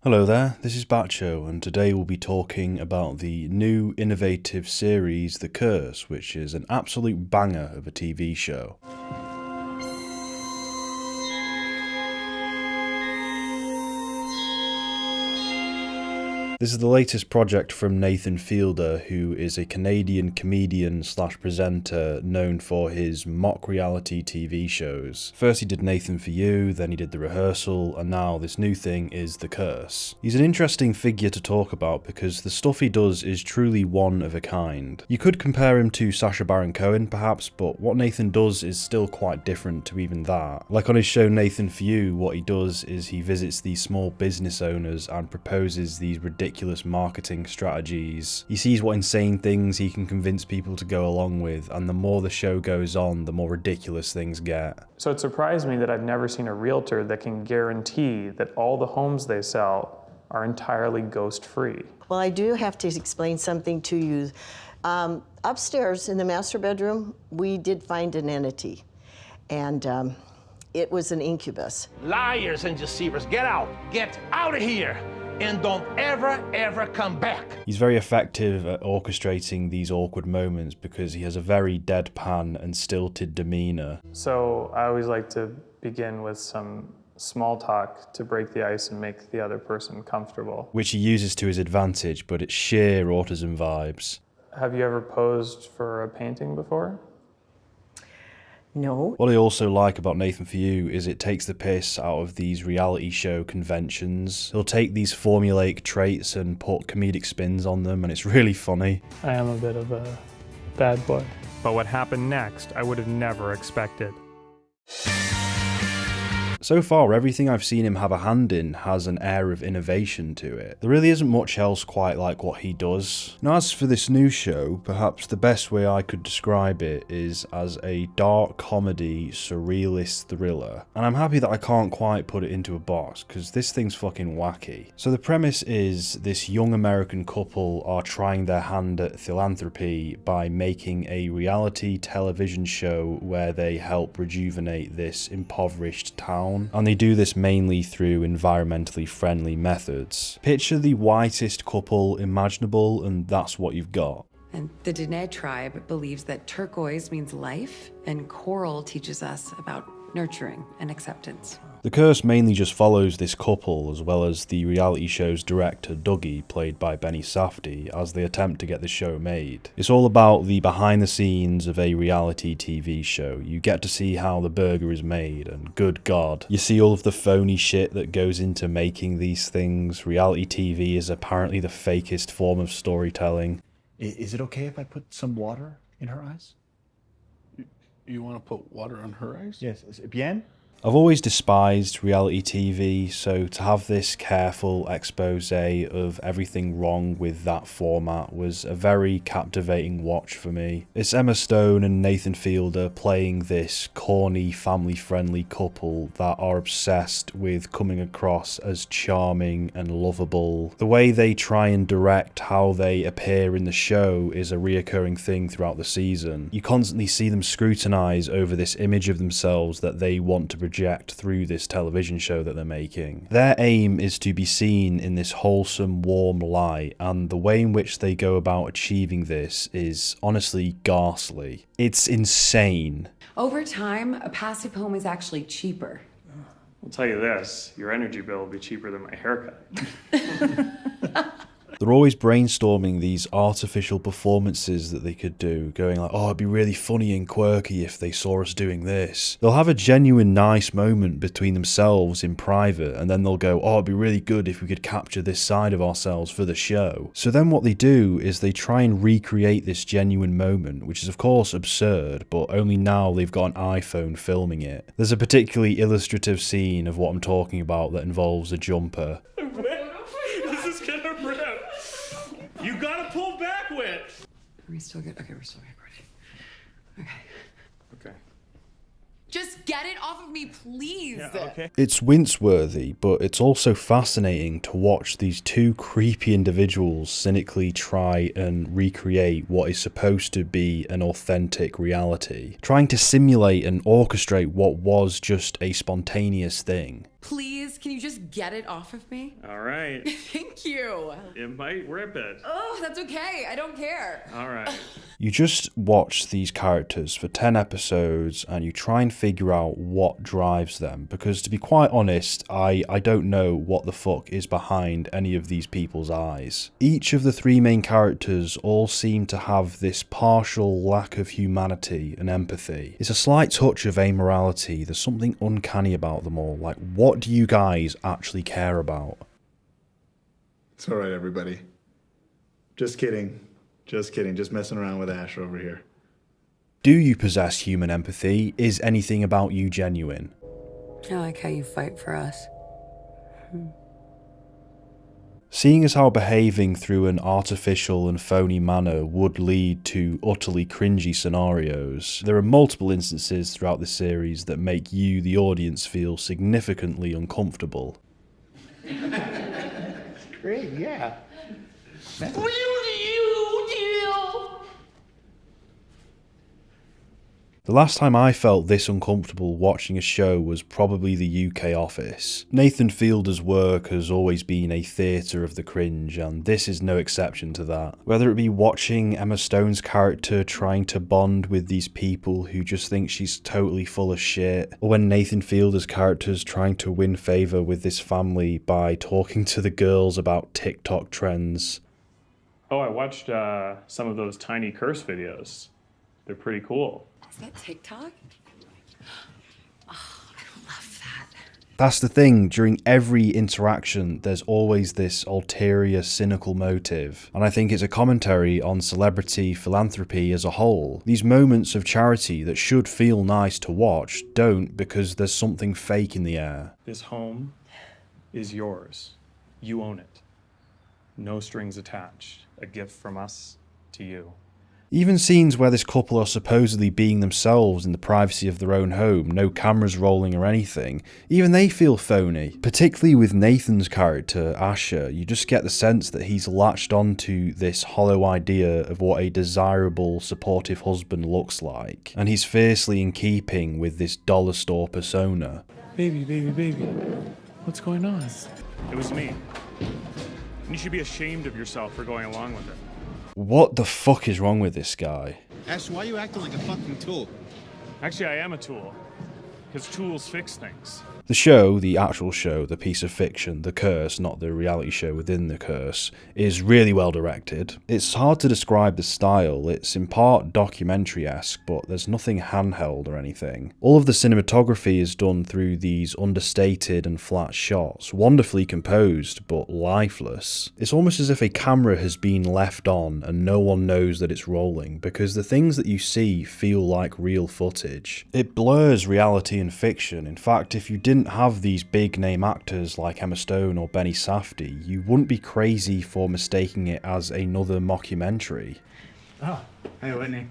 Hello there, this is Bacho, and today we'll be talking about the new innovative series The Curse, which is an absolute banger of a TV show. This is the latest project from Nathan Fielder, who is a Canadian comedian / presenter known for his mock reality TV shows. First he did Nathan For You, then he did The Rehearsal, and now this new thing is The Curse. He's an interesting figure to talk about because the stuff he does is truly one of a kind. You could compare him to Sacha Baron Cohen perhaps, but what Nathan does is still quite different to even that. Like on his show Nathan For You, what he does is he visits these small business owners and proposes these ridiculous marketing strategies. He sees what insane things he can convince people to go along with, and the more the show goes on, the more ridiculous things get. So it surprised me that I've never seen a realtor that can guarantee that all the homes they sell are entirely ghost-free. Well, I do have to explain something to you. Upstairs in the master bedroom, we did find an entity, and it was an incubus. Liars and deceivers, get out of here, and don't ever come back. He's very effective at orchestrating these awkward moments because he has a very deadpan and stilted demeanour. So I always like to begin with some small talk to break the ice and make the other person comfortable. Which he uses to his advantage, but it's sheer autism vibes. Have you ever posed for a painting before? No. What I also like about Nathan For You is it takes the piss out of these reality show conventions. He'll take these formulaic traits and put comedic spins on them, and it's really funny. I am a bit of a bad boy. But what happened next, I would have never expected. So far, everything I've seen him have a hand in has an air of innovation to it. There really isn't much else quite like what he does. Now, as for this new show, perhaps the best way I could describe it is as a dark comedy, surrealist thriller. And I'm happy that I can't quite put it into a box, because this thing's fucking wacky. So the premise is this young American couple are trying their hand at philanthropy by making a reality television show where they help rejuvenate this impoverished town. And they do this mainly through environmentally friendly methods. Picture the whitest couple imaginable, and that's what you've got. And the Diné tribe believes that turquoise means life, and coral teaches us about nurturing and acceptance. The Curse mainly just follows this couple, as well as the reality show's director Dougie, played by Safdie, as they attempt to get the show made. It's all about the behind the scenes of a reality TV show. You get to see how the burger is made, and good god, you see all of the phony shit that goes into making these things. Reality TV is apparently the fakest form of storytelling. Is it okay if I put some water in her eyes? You want to put water on her eyes? Yes. Bien? I've always despised reality TV, so to have this careful expose of everything wrong with that format was a very captivating watch for me. It's Emma Stone and Nathan Fielder playing this corny, family-friendly couple that are obsessed with coming across as charming and lovable. The way they try and direct how they appear in the show is a reoccurring thing throughout the season. You constantly see them scrutinize over this image of themselves that they want to project through this television show that they're making. Their aim is to be seen in this wholesome, warm light, and the way in which they go about achieving this is honestly ghastly. It's insane. Over time, a passive home is actually cheaper. I'll tell you this, your energy bill will be cheaper than my haircut. They're always brainstorming these artificial performances that they could do, going like, oh, it'd be really funny and quirky if they saw us doing this. They'll have a genuine nice moment between themselves in private, and then they'll go, oh, it'd be really good if we could capture this side of ourselves for the show. So then what they do is they try and recreate this genuine moment, which is of course absurd, but only now they've got an iPhone filming it. There's a particularly illustrative scene of what I'm talking about that involves a jumper. This is gonna rip. You gotta pull back with. Are we still good? Okay, we're still recording. Okay. Okay. Just get it off of me, please. Yeah, okay. It's wince-worthy, but it's also fascinating to watch these two creepy individuals cynically try and recreate what is supposed to be an authentic reality, trying to simulate and orchestrate what was just a spontaneous thing. Please, can you just get it off of me? All right. Thank you. It might rip it. Oh, that's okay. I don't care. All right. You just watch these characters for 10 episodes and you try and figure out what drives them, because to be quite honest, I don't know what the fuck is behind any of these people's eyes. Each of the 3 main characters all seem to have this partial lack of humanity and empathy. It's a slight touch of amorality, there's something uncanny about them all. Like, what do you guys actually care about? It's all right, everybody. Just kidding. Just kidding. Just messing around with Ash over here. Do you possess human empathy? Is anything about you genuine? I like how you fight for us. Seeing as how behaving through an artificial and phony manner would lead to utterly cringy scenarios, there are multiple instances throughout the series that make you, the audience, feel significantly uncomfortable. Great, yeah. The last time I felt this uncomfortable watching a show was probably the UK Office. Nathan Fielder's work has always been a theatre of the cringe, and this is no exception to that. Whether it be watching Emma Stone's character trying to bond with these people who just think she's totally full of shit, or when Nathan Fielder's character's trying to win favour with this family by talking to the girls about TikTok trends. Oh, I watched some of those tiny curse videos. They're pretty cool. Is that TikTok? Oh, I love that. That's the thing, during every interaction there's always this ulterior, cynical motive, and I think it's a commentary on celebrity philanthropy as a whole. These moments of charity that should feel nice to watch don't, because there's something fake in the air. This home is yours. You own it. No strings attached. A gift from us to you. Even scenes where this couple are supposedly being themselves in the privacy of their own home, no cameras rolling or anything, even they feel phony. Particularly with Nathan's character, Asher, you just get the sense that he's latched onto this hollow idea of what a desirable, supportive husband looks like, and he's fiercely in keeping with this dollar store persona. Baby, baby, baby. What's going on? It was me. And you should be ashamed of yourself for going along with it. What the fuck is wrong with this guy? Ash, why are you acting like a fucking tool? Actually, I am a tool. Because tools fix things. The show, the actual show, the piece of fiction, The Curse, not the reality show within The Curse, is really well directed. It's hard to describe the style, it's in part documentary-esque, but there's nothing handheld or anything. All of the cinematography is done through these understated and flat shots, wonderfully composed, but lifeless. It's almost as if a camera has been left on and no one knows that it's rolling, because the things that you see feel like real footage. It blurs reality and fiction. In fact, if you didn't have these big name actors like Emma Stone or Benny Safdie, you wouldn't be crazy for mistaking it as another mockumentary. Oh, hey Whitney.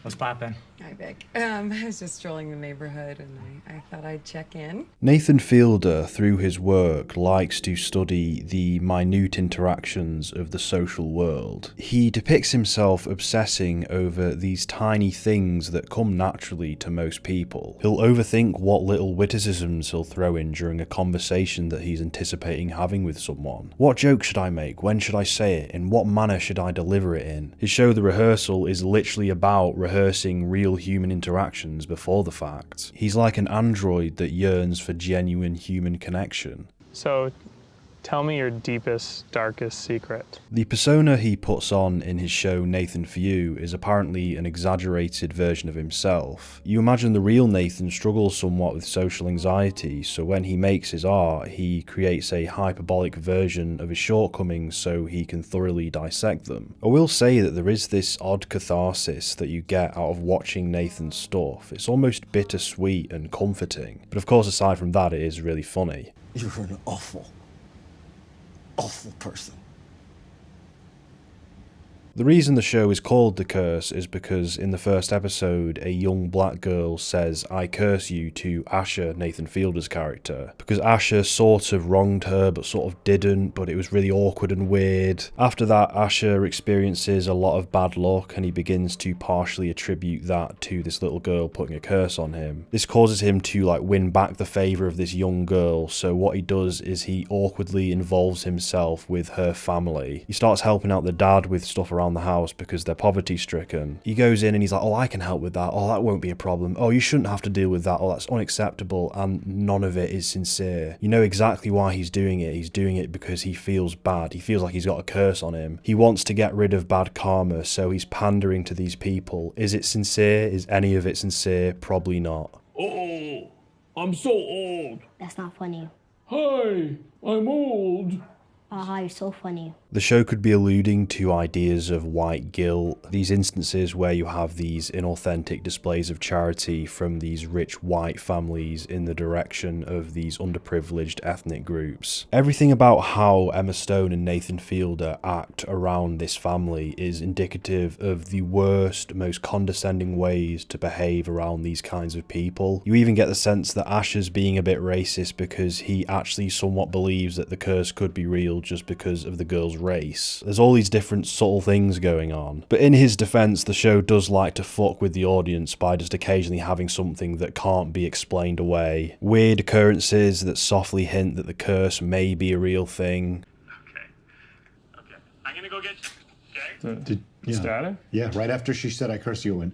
What's poppin'? Hi, Vic. I was just strolling the neighborhood and I thought I'd check in. Nathan Fielder, through his work, likes to study the minute interactions of the social world. He depicts himself obsessing over these tiny things that come naturally to most people. He'll overthink what little witticisms he'll throw in during a conversation that he's anticipating having with someone. What joke should I make? When should I say it? In what manner should I deliver it in? His show The Rehearsal is literally about rehearsing real human interactions before the fact. He's like an android that yearns for genuine human connection. So, tell me your deepest, darkest secret. The persona he puts on in his show Nathan For You is apparently an exaggerated version of himself. You imagine the real Nathan struggles somewhat with social anxiety, so when he makes his art, he creates a hyperbolic version of his shortcomings so he can thoroughly dissect them. I will say that there is this odd catharsis that you get out of watching Nathan's stuff. It's almost bittersweet and comforting. But of course, aside from that, it is really funny. You're an awful person. The reason the show is called The Curse is because in the first episode, a young black girl says, "I curse you" to Asher, Nathan Fielder's character, because Asher sort of wronged her but sort of didn't, but it was really awkward and weird. After that, Asher experiences a lot of bad luck and he begins to partially attribute that to this little girl putting a curse on him. This causes him to like win back the favour of this young girl, so what he does is he awkwardly involves himself with her family. He starts helping out the dad with stuff around the house because they're poverty stricken. He goes in and he's like, "Oh, I can help with that. Oh, that won't be a problem. Oh, you shouldn't have to deal with that. Oh, that's unacceptable." And none of it is sincere. You know exactly why he's doing it. He's doing it because he feels bad. He feels like he's got a curse on him. He wants to get rid of bad karma, so he's pandering to these people. Is it sincere? Is any of it sincere? Probably not. Oh, I'm so old. That's not funny. Hi, I'm old. Haha, you're so funny. The show could be alluding to ideas of white guilt, these instances where you have these inauthentic displays of charity from these rich white families in the direction of these underprivileged ethnic groups. Everything about how Emma Stone and Nathan Fielder act around this family is indicative of the worst, most condescending ways to behave around these kinds of people. You even get the sense that Asher's being a bit racist because he actually somewhat believes that the curse could be real just because of the girl's race. There's all these different subtle things going on. But in his defense, the show does like to fuck with the audience by just occasionally having something that can't be explained away. Weird occurrences that softly hint that the curse may be a real thing. Okay. I'm gonna go get you. Okay? Yeah. Yeah, right after she said, "I curse you," and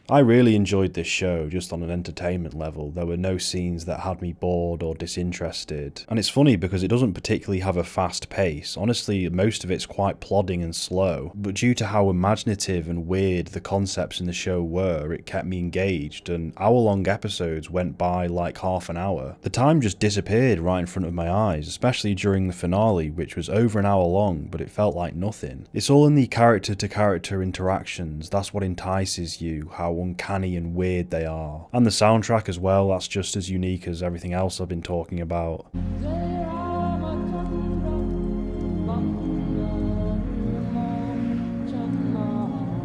I really enjoyed this show just on an entertainment level. There were no scenes that had me bored or disinterested. And it's funny because it doesn't particularly have a fast pace. Honestly, most of it's quite plodding and slow. But due to how imaginative and weird the concepts in the show were, it kept me engaged, and hour-long episodes went by like half an hour. The time just disappeared right in front of my eyes, especially during the finale, which was over an hour long, but it felt like nothing. It's all in the character-to-character interactions. That's what entices you, how uncanny and weird they are. And the soundtrack as well, that's just as unique as everything else I've been talking about.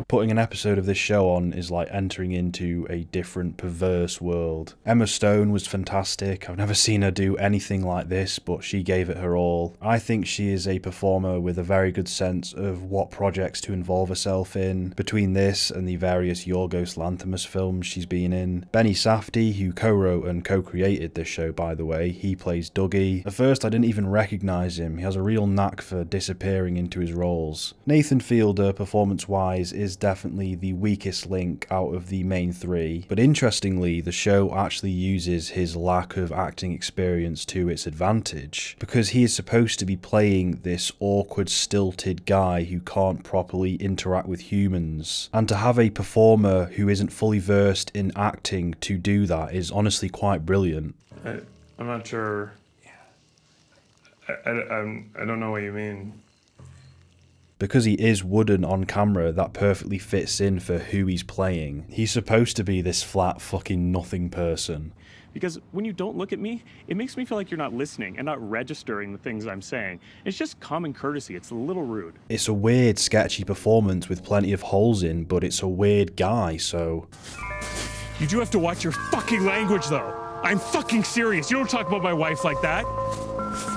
Putting an episode of this show on is like entering into a different, perverse world. Emma Stone was fantastic. I've never seen her do anything like this, but she gave it her all. I think she is a performer with a very good sense of what projects to involve herself in. Between this and the various Yorgos Lanthimos films she's been in. Benny Safdie, who co-wrote and co-created this show, by the way, he plays Dougie. At first I didn't even recognise him. He has a real knack for disappearing into his roles. Nathan Fielder, performance-wise, is definitely the weakest link out of the main three, but interestingly, the show actually uses his lack of acting experience to its advantage, because he is supposed to be playing this awkward, stilted guy who can't properly interact with humans, and to have a performer who isn't fully versed in acting to do that is honestly quite brilliant. I'm not sure. I don't know what you mean. Because he is wooden on camera, that perfectly fits in for who he's playing. He's supposed to be this flat fucking nothing person. Because when you don't look at me, it makes me feel like you're not listening and not registering the things I'm saying. It's just common courtesy. It's a little rude. It's a weird, sketchy performance with plenty of holes in, but it's a weird guy, so... You do have to watch your fucking language, though. I'm fucking serious. You don't talk about my wife like that.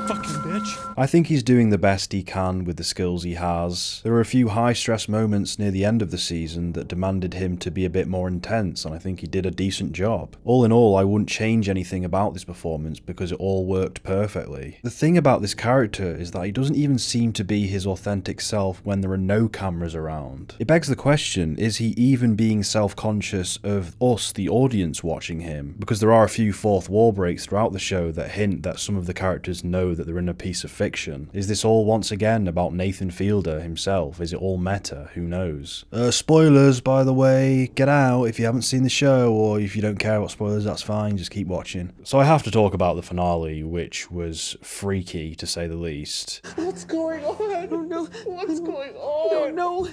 Fucking bitch. I think he's doing the best he can with the skills he has. There were a few high-stress moments near the end of the season that demanded him to be a bit more intense, and I think he did a decent job. All in all, I wouldn't change anything about this performance because it all worked perfectly. The thing about this character is that he doesn't even seem to be his authentic self when there are no cameras around. It begs the question, is he even being self-conscious of us, the audience, watching him? Because there are a few fourth wall breaks throughout the show that hint that some of the characters know that they're in a piece of fiction. Is this all once again about Nathan Fielder himself? Is it all meta? Who knows? Spoilers, by the way. Get out if you haven't seen the show, or if you don't care about spoilers, that's fine, just keep watching. So I have to talk about the finale, which was freaky to say the least. What's going on? I don't know. What's going on? I don't know.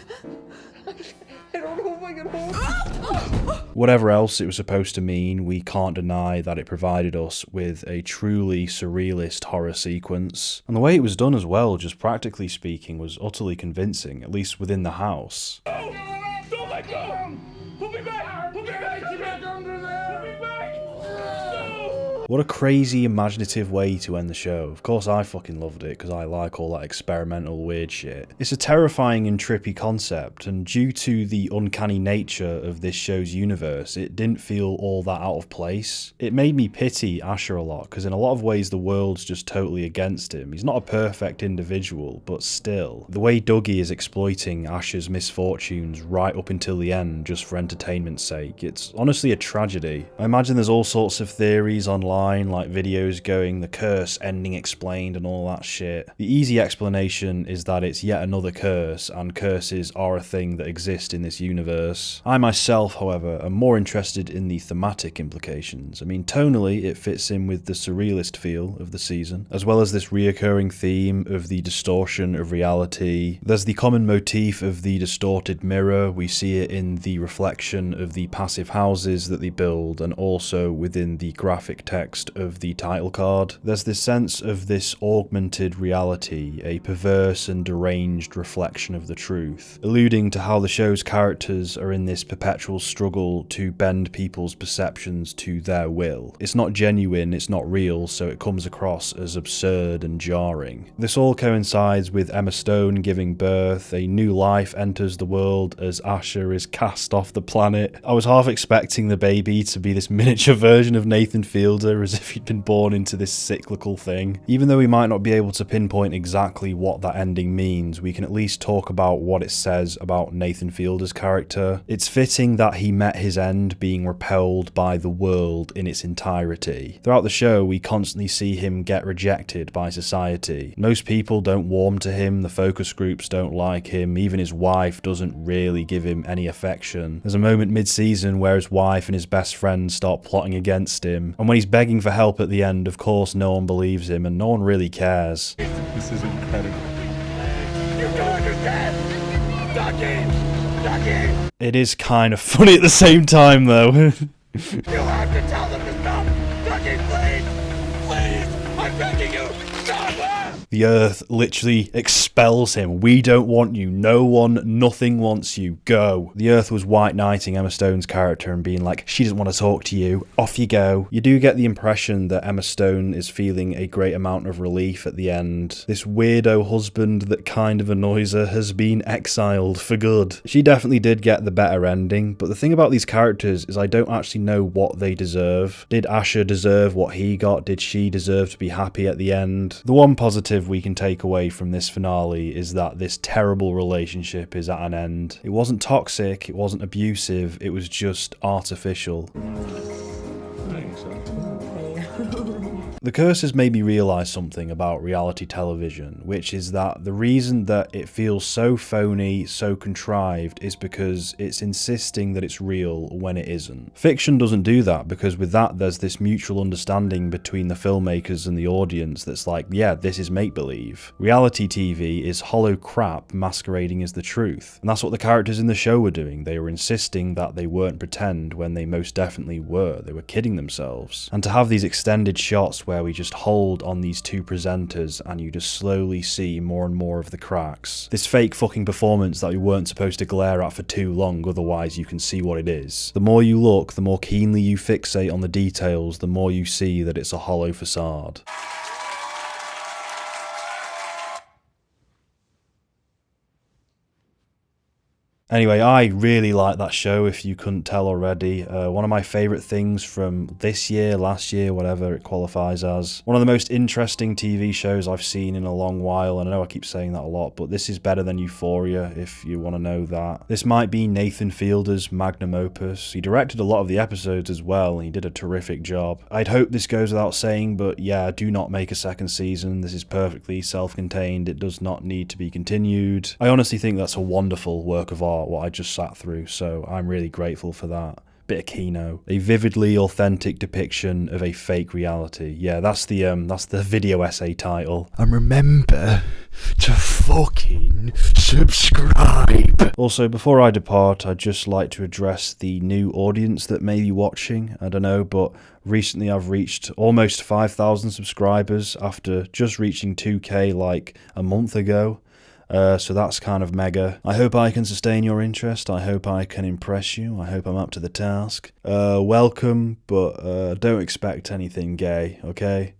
I don't know if I can hold. Whatever else it was supposed to mean, we can't deny that it provided us with a truly surrealist horror sequence. And the way it was done as well, just practically speaking, was utterly convincing, at least within the house. Don't let go! Put me back! Put me back! Get back under there! Put me back! No! What a crazy, imaginative way to end the show. Of course I fucking loved it, because I like all that experimental weird shit. It's a terrifying and trippy concept, and due to the uncanny nature of this show's universe, it didn't feel all that out of place. It made me pity Asher a lot, because in a lot of ways the world's just totally against him. He's not a perfect individual, but still. The way Dougie is exploiting Asher's misfortunes right up until the end just for entertainment's sake, it's honestly a tragedy. I imagine there's all sorts of theories online, like videos going the curse ending explained and all that shit. The easy explanation is that it's yet another curse, and curses are a thing that exist in this universe. I myself, however, am more interested in the thematic implications. I mean, tonally it fits in with the surrealist feel of the season, as well as this reoccurring theme of the distortion of reality. There's the common motif of the distorted mirror. We see it in the reflection of the passive houses that they build, and also within the graphic text of the title card. There's this sense of this augmented reality, a perverse and deranged reflection of the truth, alluding to how the show's characters are in this perpetual struggle to bend people's perceptions to their will. It's not genuine, it's not real, so it comes across as absurd and jarring. This all coincides with Emma Stone giving birth. A new life enters the world as Asher is cast off the planet. I was half expecting the baby to be this miniature version of Nathan Fielder, as if he'd been born into this cyclical thing. Even though we might not be able to pinpoint exactly what that ending means, we can at least talk about what it says about Nathan Fielder's character. It's fitting that he met his end being repelled by the world in its entirety. Throughout the show, we constantly see him get rejected by society. Most people don't warm to him, the focus groups don't like him, even his wife doesn't really give him any affection. There's a moment mid-season where his wife and his best friend start plotting against him, and when he's begging for help at the end, of course no one believes him and no one really cares. This is incredible. You don't understand! Dougie! Dougie! It is kind of funny at the same time though. You have to tell them to stop! Dougie, please! Please! I'm begging you! Stop! The earth literally expels him. We don't want you. No one, nothing wants you. Go. The earth was white knighting Emma Stone's character and being like, she doesn't want to talk to you. Off you go. You do get the impression that Emma Stone is feeling a great amount of relief at the end. This weirdo husband that kind of annoys her has been exiled for good. She definitely did get the better ending, but the thing about these characters is I don't actually know what they deserve. Did Asher deserve what he got? Did she deserve to be happy at the end? The one positive we can take away from this finale is that this terrible relationship is at an end. It wasn't toxic, it wasn't abusive, it was just artificial. The curse has made me realise something about reality television, which is that the reason that it feels so phony, so contrived, is because it's insisting that it's real when it isn't. Fiction doesn't do that, because with that there's this mutual understanding between the filmmakers and the audience that's like, yeah, this is make-believe. Reality TV is hollow crap masquerading as the truth. And that's what the characters in the show were doing. They were insisting that they weren't pretend when they most definitely were. They were kidding themselves. And to have these extended shots where we just hold on these two presenters and you just slowly see more and more of the cracks. This fake fucking performance that we weren't supposed to glare at for too long, otherwise you can see what it is. The more you look, the more keenly you fixate on the details, the more you see that it's a hollow facade. Anyway, I really like that show, if you couldn't tell already. One of my favourite things from this year, last year, whatever it qualifies as. One of the most interesting TV shows I've seen in a long while, and I know I keep saying that a lot, but this is better than Euphoria, if you want to know that. This might be Nathan Fielder's magnum opus. He directed a lot of the episodes as well, and he did a terrific job. I'd hope this goes without saying, but yeah, do not make a second season. This is perfectly self-contained. It does not need to be continued. I honestly think that's a wonderful work of art, what I just sat through, so I'm really grateful for that. bit of Kino. A vividly authentic depiction of a fake reality. Yeah, that's the video essay title. And remember to fucking subscribe. Also, before I depart, I'd just like to address the new audience that may be watching. I don't know, but recently I've reached almost 5,000 subscribers after just reaching 2K like a month ago. So that's kind of mega. I hope I can sustain your interest. I hope I can impress you. I hope I'm up to the task. Welcome, but don't expect anything gay, okay?